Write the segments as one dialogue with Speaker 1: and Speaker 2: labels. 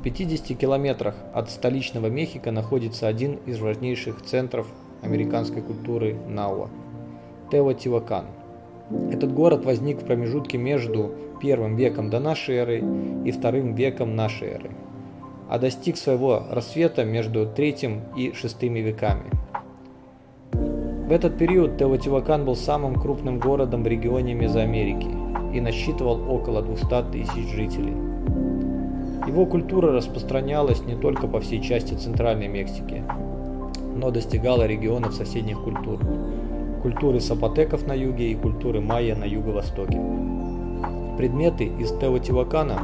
Speaker 1: 50 километрах от столичного Мехико находится один из важнейших центров американской культуры Науа – Теотиуакан. Этот город возник в промежутке между первым веком до нашей эры и вторым веком нашей эры, а достиг своего расцвета между третьим и шестыми веками. В этот период Теотиуакан был самым крупным городом в регионе Мезоамерики и насчитывал около 200 тысяч жителей. Его культура распространялась не только по всей части Центральной Мексики, но достигала регионов соседних культур – культуры сапотеков на юге и культуры майя на юго-востоке. Предметы из Теотиуакана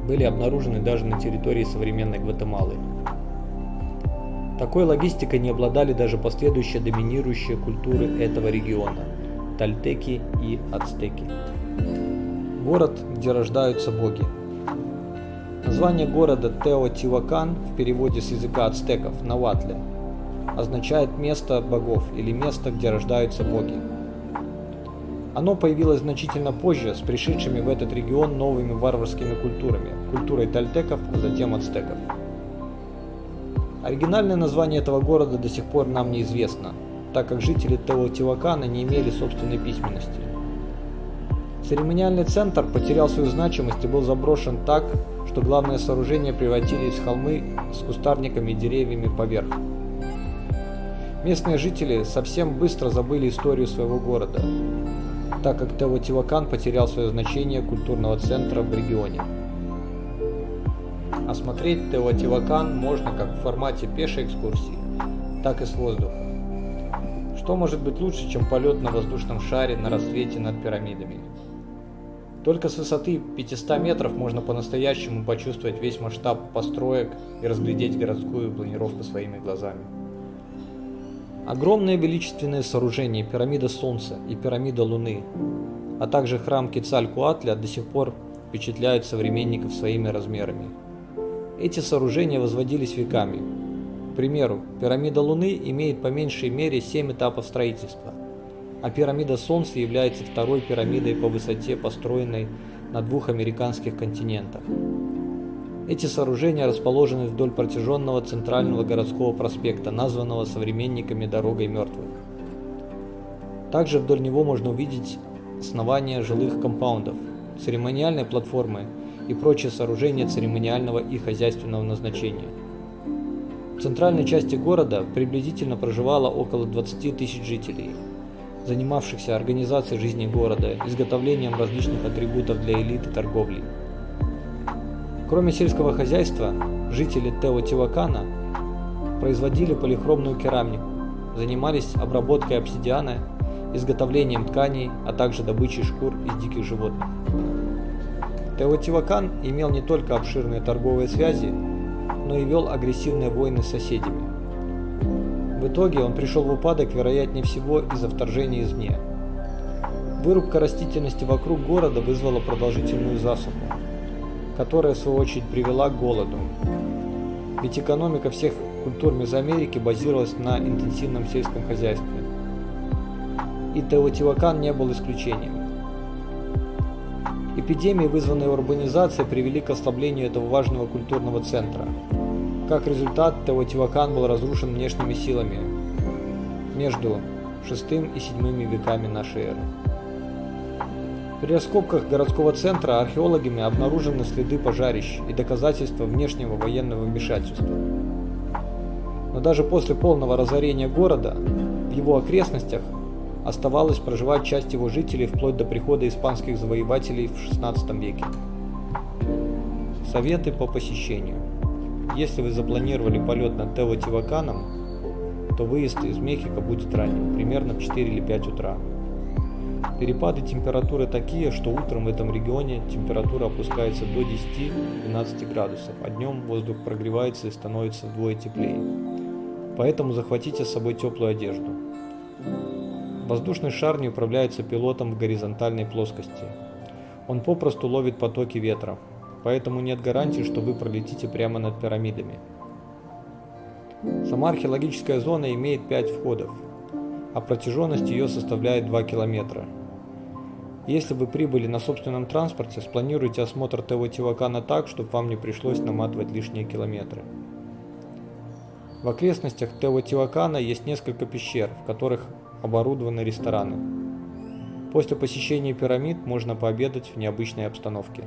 Speaker 1: были обнаружены даже на территории современной Гватемалы. Такой логистикой не обладали даже последующие доминирующие культуры этого региона – тольтеки и ацтеки. Город, где рождаются боги. Название города Теотиуакан в переводе с языка ацтеков «наватля» означает «место богов» или «место, где рождаются боги». Оно появилось значительно позже с пришедшими в этот регион новыми варварскими культурами – культурой тольтеков, а затем ацтеков. Оригинальное название этого города до сих пор нам неизвестно, так как жители Теотиуакана не имели собственной письменности. Церемониальный центр потерял свою значимость и был заброшен так, что главные сооружения превратились в холмы с кустарниками и деревьями поверх. Местные жители совсем быстро забыли историю своего города, так как Теотиуакан потерял свое значение культурного центра в регионе. Осмотреть Теотиуакан можно как в формате пешей экскурсии, так и с воздуха. Что может быть лучше, чем полет на воздушном шаре на рассвете над пирамидами? Только с высоты 500 метров можно по-настоящему почувствовать весь масштаб построек и разглядеть городскую планировку своими глазами. Огромные величественные сооружения пирамида Солнца и пирамида Луны, а также храм Кецалькоатля до сих пор впечатляют современников своими размерами. Эти сооружения возводились веками. К примеру, пирамида Луны имеет по меньшей мере 7 этапов строительства, а пирамида Солнца является второй пирамидой по высоте, построенной на двух американских континентах. Эти сооружения расположены вдоль протяженного центрального городского проспекта, названного современниками «Дорогой мертвых». Также вдоль него можно увидеть основания жилых компаундов, церемониальной платформы и прочие сооружения церемониального и хозяйственного назначения. В центральной части города приблизительно проживало около 20 тысяч жителей, занимавшихся организацией жизни города, изготовлением различных атрибутов для элиты торговли. Кроме сельского хозяйства, жители Теотиуакана производили полихромную керамику, занимались обработкой обсидиана, изготовлением тканей, а также добычей шкур из диких животных. Теотиуакан имел не только обширные торговые связи, но и вел агрессивные войны с соседями. В итоге он пришел в упадок, вероятнее всего, из-за вторжения извне. Вырубка растительности вокруг города вызвала продолжительную засуху, которая в свою очередь привела к голоду. Ведь экономика всех культур Мезоамерики базировалась на интенсивном сельском хозяйстве. И Теотиуакан не был исключением. Эпидемии, вызванные урбанизацией, привели к ослаблению этого важного культурного центра. Как результат, Теотиуакан был разрушен внешними силами между VI и VII веками нашей эры. При раскопках городского центра археологами обнаружены следы пожарищ и доказательства внешнего военного вмешательства. Но даже после полного разорения города в его окрестностях оставалось проживать часть его жителей вплоть до прихода испанских завоевателей в XVI веке. Советы по посещению. Если вы запланировали полет над Теотиуаканом, то выезд из Мехико будет ранним, примерно в 4 или 5 утра. Перепады температуры такие, что утром в этом регионе температура опускается до 10-12 градусов, а днем воздух прогревается и становится вдвое теплее. Поэтому захватите с собой теплую одежду. Воздушный шар не управляется пилотом в горизонтальной плоскости. Он попросту ловит потоки ветра, поэтому нет гарантии, что вы пролетите прямо над пирамидами. Сама археологическая зона имеет 5 входов, а протяженность ее составляет 2 километра. Если вы прибыли на собственном транспорте, спланируйте осмотр Теотиуакана так, чтобы вам не пришлось наматывать лишние километры. В окрестностях Теотиуакана есть несколько пещер, в которых оборудованы рестораны. После посещения пирамид можно пообедать в необычной обстановке.